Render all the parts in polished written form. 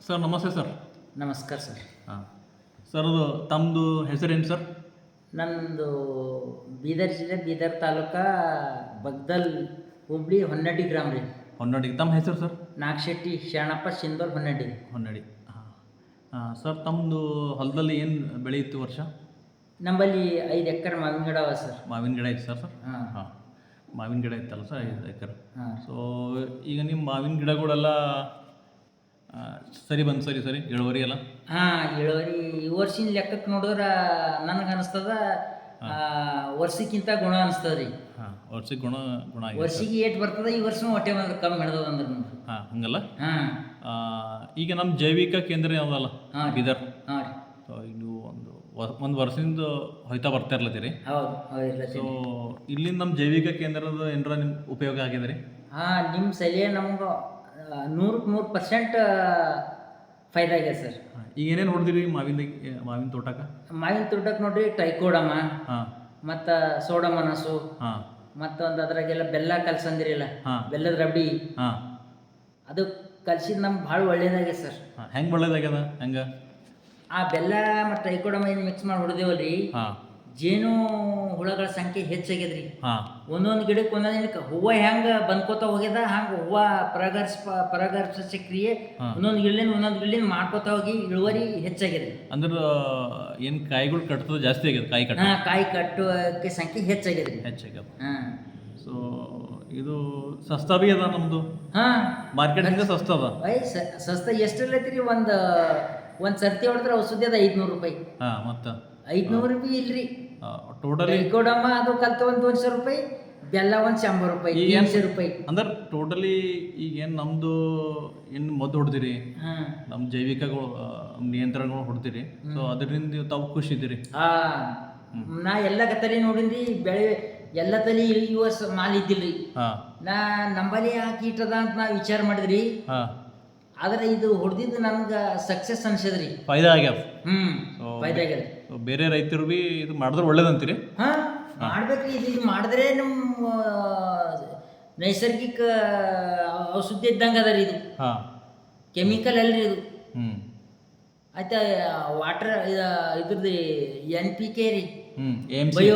Sir ನಮಸ್ತೆ sir. ನಮಸ್ಕಾರ sir. ಹಾಂ ಸರ್, ಅದು ತಮ್ಮದು ಹೆಸರೇನು ಸರ್? ನಮ್ಮದು ಬೀದರ್ ಜಿಲ್ಲೆ ಬೀದರ್ ತಾಲೂಕಾ ಬಗ್ದಲ್ ಹುಬ್ಳಿ ಹೊನ್ನಡ್ಡಿ ಗ್ರಾಮ ರೀ. ಹೊನ್ನಡಿ. ತಮ್ಮ ಹೆಸರು ಸರ್? ನಾಗಶೆಟ್ಟಿ ಶರಣಪ್ಪ ಶಿಂದೋಲ್ ಹೊನ್ನಡ್ಡಿ. ಹೊನ್ನಡಿ. ಹಾಂ ಹಾಂ ಸರ್, ತಮ್ಮದು ಹೊಲದಲ್ಲಿ ಏನು ಬೆಳೆಯಿತ್ತು ವರ್ಷ? ನಮ್ಮಲ್ಲಿ 5 ಎಕರೆ ಮಾವಿನ ಗಿಡ ಅವ ಸರ್. ಮಾವಿನ ಗಿಡ ಇತ್ತು ಸರ್? ಹಾಂ ಹಾಂ, ಮಾವಿನ ಗಿಡ ಇತ್ತಲ್ಲ ಸರ್, 5 ಎಕರೆ. ಹಾಂ. ಸೊ ಈಗ ನಿಮ್ಮ ಮಾವಿನ ಗಿಡಗಳೆಲ್ಲ ಸರಿ ಇಳುವರಿ ಎಲ್ಲ? ಹಾಂ, ಇಳುವರಿ ಈ ವರ್ಷಿನ ಲೆಕ್ಕಕ್ಕೆ ನೋಡಿದ್ರೆ ನನಗೆ ಅನಿಸ್ತದ ವರ್ಷಕ್ಕಿಂತ ಗುಣ ಅನಿಸ್ತದ ರೀ. ಹಾಂ, ವರ್ಷಕ್ಕೆ ಗುಣ ಆಗಿದೆ. ವರ್ಷಿಗೆ ಏಟ್ ಬರ್ತದ, ಈ ವರ್ಷ ಹೊಟ್ಟೆ ಬಂದ್ರೆ ಕಮ್ಮಿ ಹಿಡ್ದದ ಅಂದ್ರೆ ನೋಡಿ. ಹಾಂ, ಹಂಗಲ್ಲ. ಹಾಂ, ಈಗ ನಮ್ಮ ಜೈವಿಕ ಕೇಂದ್ರ ಯಾವುದಲ್ಲ ಹಾಂ ಬೀದರ್, ಹಾಂ ರೀ. ಸೊ ಇದು ಒಂದು ವರ್ಷದಿಂದ ಹೋಯ್ತಾ ಬರ್ತಾ ಇರ್ಲತ್ತೀರಿ. ಹೌದು ಹೌದಿಲ್ಲ. ಸೊ ಇಲ್ಲಿಂದ ನಮ್ಮ ಜೈವಿಕ ಕೇಂದ್ರದ ಏನಾರ ನಿಮ್ಮ ಉಪಯೋಗ ಆಗಿದೆ ರೀ? ಹಾಂ, ನಿಮ್ಮ ಸಲಹೆ ನಮ್ಗೆ 100% ಫೈದಾ ಇದೆ ಸರ್. ಈಗ ಏನೇನು ಹೊಡೆದಿರಿ ಮಾವಿನ ತೋಟಕ್ಕೆ? ಮಾವಿನ ತೋಟಕ್ಕೆ ನೋಡ್ರಿ ಟೈಕೋಡಮ, ಹಾಂ, ಮತ್ತು ಸೋಡಮನಸು, ಹಾಂ, ಮತ್ತೊಂದು ಅದ್ರಾಗೆಲ್ಲ ಬೆಲ್ಲ ಕಲ್ಸಂದಿರಿಲ್ಲ, ಹಾಂ, ಬೆಲ್ಲದ ರಬಡಿ, ಹಾಂ, ಅದು ಕಲ್ಸಿದ್ ನಮ್ಗೆ ಭಾಳ ಒಳ್ಳೇದಾಗಿದೆ ಸರ್. ಹಾಂ. ಹೆಂಗೆ ಒಳ್ಳೇದಾಗ್ಯದ? ಹೆಂಗೆ? ಆ ಬೆಲ್ಲ ಮತ್ತು ಟೈಕೋಡಮ ಏನು ಮಿಕ್ಸ್ ಮಾಡಿ ಹೊಡೆದೇವಲ್ರಿ, ಹಾಂ, ಜೇನು ಹುಳಗಳ ಸಂಖ್ಯೆ ಹೆಚ್ಚಾಗ್ಯದ್ರಿ. ಹಾಂ, ಒಂದೊಂದು ಗಿಡಕ್ಕೆ ಒಂದೊಂದು ಹೂವು ಹೆಂಗೆ ಬಂದ್ಕೋತ ಹೋಗ್ಯದ, ಹಂಗೆ ಹೂವು ಪರಾಗರ್ಭ ಕ್ರಿಯೆ ಒಂದೊಂದು ಗಿಡಲಿಂದ ಮಾಡ್ಕೋತಾ ಹೋಗಿ ಇಳುವರಿ ಹೆಚ್ಚಾಗಿದೆ. ಅಂದ್ರೆ ಏನು ಕಾಯಿಗಳು ಕಟ್ತದ ಜಾಸ್ತಿ ಆಗ್ಯದ? ಹಾಂ, ಕಾಯಿ ಕಟ್ಟುವಕ್ಕೆ ಸಂಖ್ಯೆ ಹೆಚ್ಚಾಗಿದೆ ರೀ. ಹೆಚ್ಚಾಗ್ಯದ. ಹಾಂ. ಸೊ ಇದು ಸಸ್ತಾ ಭೀ ಅದ ನಮ್ಮದು? ಹಾಂ, ಮಾರ್ಕೆಟಿಂದ ಸಸ್ತಾ ಅದ? ಸಸ್ತ ಎಷ್ಟಿರ್ಲೈತಿ ರೀ? ಒಂದು ಸರ್ತಿ ಹೊಡೆದ್ರೆ ಔಷಧಿ ಅದ 500 ರೂಪಾಯಿ. ಹಾಂ, ಮತ್ತು 500 ರೂಪಾಯಿ ಇಲ್ರಿ. ಟೋಟಲಿ ಟೈಕೋಡಮ್ಮ ಅದು ಕಲ್ತು ಒಂದು 200 ರೂಪಾಯಿ, ಬೆಲ್ಲ ಒಂದು 100 ರೂಪಾಯಿ, 300 ರೂಪಾಯಿ. ಅಂದ್ರೆ ಟೋಟಲಿ ಈಗ ಏನು ನಮ್ಮದು ಏನು ಮದ್ದು ಹೊಡ್ದಿರಿ, ಹಾಂ, ನಮ್ಮ ಜೈವಿಕಗಳು ನಿಯಂತ್ರಣಗಳು ಹೊಡ್ತೀರಿ, ಸೊ ಅದರಿಂದ ತಾವು ಖುಷಿ ಇದ್ದೀರಿ? ನಾ ಎಲ್ಲ ತಲೆ ನೋಡಿದ್ರಿ, ಬೆಳೆ ಎಲ್ಲ ತಲೆ ಈ ವರ್ಷ ಮಾಲ್ ಇದ್ದಿಲ್ರಿ. ಹಾಂ, ನಂಬಲ್ಲಿ ಯಾಕೆ ಇಟ್ಟದ ಅಂತ ನಾ ವಿಚಾರ ಮಾಡಿದ್ರಿ. ಹಾಂ, ಆದ್ರೆ ಇದು ಹೊಡೆದಿದ್ದು ನಮ್ಗೆ ಸಕ್ಸಸ್ ಅನ್ಸದ್ರಿ. ಫಾಯ್ದಾ ಆಗ್ಯಾವ? ಫಾಯ್ದಾ ಆಗ್ಯದ. ಬೇರೆ ರೈತರು ಭೀ ಇದು ಮಾಡಿದ್ರೆ ಒಳ್ಳೇದಂತೀರಿ? ಹಾಂ, ಮಾಡ್ಬೇಕ್ರಿ. ಇದು ಮಾಡಿದ್ರೆ ನಮ್ಮ ನೈಸರ್ಗಿಕ ಔಷಧಿ ಇದ್ದಂಗೆ ಅದ ರೀ ಇದು. ಹಾಂ, ಕೆಮಿಕಲ್ ಅಲ್ರಿ ಇದು. ಹ್ಞೂ, ಆಯ್ತಾ. ವಾಟರ್ ಇದ್ರದ್ದು NPK ರೀ. AMC ಬಯೋ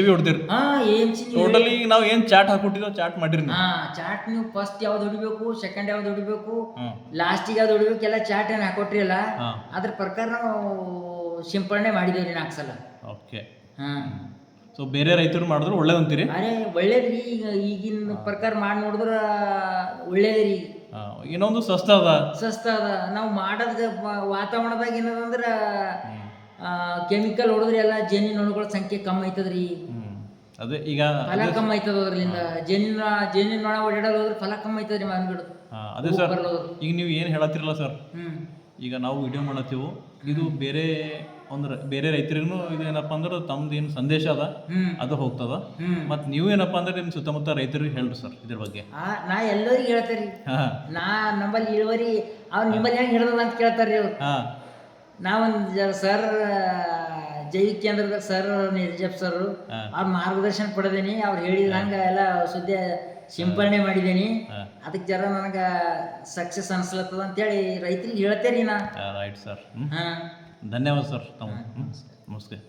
ಬಿ ಹೊಡ್ದಿರಿ? ಹಾಂ, AMC. ಟೋಟಲಿ ನಾವು ಏನು ಚಾಟ್ ಹಾಕೊಟ್ಟಿದ್ದೋ ಚಾಟ್ ಮಾಡಿರಿ? ಹಾಂ, ಚಾಟ್ ನೀವು ಫಸ್ಟ್ ಯಾವ್ದು ಹೊಡಿಬೇಕು, ಸೆಕೆಂಡ್ ಯಾವ್ದು ಹೊಡಿಬೇಕು, ಹಾಂ, ಲಾಸ್ಟಿಗೆ ಯಾವ್ದು ಹೊಡಿಬೇಕು, ಎಲ್ಲ ಚಾಟ್ ಏನು ಹಾಕೊಟ್ರಿ ಅಲ್ಲ, ಹಾಂ, ಅದ್ರ ಪ್ರಕಾರ ನಾವು ಸಿಂಪಡಣೆ ಮಾಡಿದೇವ್ರಿ 4 ಸಲ. ಓಕೆ. ಹಾಂ. ಸೊ ಬೇರೆ ರೈತರು ಮಾಡಿದ್ರೆ ಒಳ್ಳೇದಂತೀರಿ? ಅರೆ ಒಳ್ಳೇದ್ರಿ. ಈಗಿನ ಪ್ರಕಾರ ಮಾಡಿ ನೋಡಿದ್ರೆ ಒಳ್ಳೇದ್ರಿ. ಇನ್ನೊಂದು ಸಸ್ತ ಅದ? ಸಸ್ತ ಅದ. ನಾವು ಮಾಡೋದ್ ವಾತಾವರಣದಾಗ ಏನದಂದ್ರೆ ಕೆಮಿಕಲ್ ಹೊಡೆದ್ರಿ ಎಲ್ಲ ಜೇನಿನ ಹುಳುಗಳ ಸಂಖ್ಯೆ ಕಮ್ಮಿ ಐತದ್ರಿ. ಅದೇ ಈಗ ಫಲ ಕಮ್ಮಿ ಐತದ ಅದರಿಂದ. ಜೇನಿನ ನೊಣ ಓಡಾಡೋದು ಹೋದ್ರೆ ಫಲ ಕಮ್ಮಿ ಐತದ್ರಿ ಮಾವಿನ ಗಿಡ. ಅದೇ ಸರ್, ಈಗ ನೀವು ಏನು ಹೇಳತ್ತಿರಲ್ಲ ಸರ್, ಹ್ಮ್, ಈಗ ನಾವು ವಿಡಿಯೋ ಮಾಡತ್ತೀವಿ, ಇದು ಬೇರೆ ರೈತರಿಗೂ ಇದು ಏನಪ್ಪ ಅಂದ್ರೆ ತಮ್ದು ಏನು ಸಂದೇಶ ಅದ ಅದು ಹೋಗ್ತದ. ಮತ್ತು ನೀವು ಏನಪ್ಪ ಅಂದ್ರೆ ನಿಮ್ಮ ಸುತ್ತಮುತ್ತ ರೈತರಿಗೆ ಹೇಳ್ರಿ ಸರ್ ಇದ್ರ ಬಗ್ಗೆ. ನಾ ಎಲ್ಲರಿಗೆ ಹೇಳ್ತೇರಿ. ನಾ ನಮ್ಮಲ್ಲಿ ಇಳುವರಿ ಅವ್ರು ನಿಮ್ಮಲ್ಲಿ ಹೆಂಗೆ ಹಿಡ್ದದ ಅಂತ ಕೇಳ್ತಾರ್ರಿ ಅವ್ರು. ನಾವೊಂದು ಸರ್ ಜೈವಿಕ ಕೇಂದ್ರದ ಸರ್ ನಿರ್ಜಪ್ ಸರ್ ಅವ್ರ ಮಾರ್ಗದರ್ಶನ ಪಡೆದೇನಿ. ಅವ್ರು ಹೇಳಿದ ಹಂಗೆ ಎಲ್ಲ ಔಷಧಿ ಸಿಂಪರಣೆ ಮಾಡಿದ್ದೀನಿ. ಅದಕ್ಕೆ ಜರ ನನಗೆ ಸಕ್ಸಸ್ ಅನ್ಸ್ಲತ್ತದ ಅಂತೇಳಿ ರೈತರಿಗೆ ಹೇಳ್ತೇರಿ ನಾ. Right sir. ಹಾಂ, ಧನ್ಯವಾದ ಸರ್. ನಮಸ್ಕಾರ.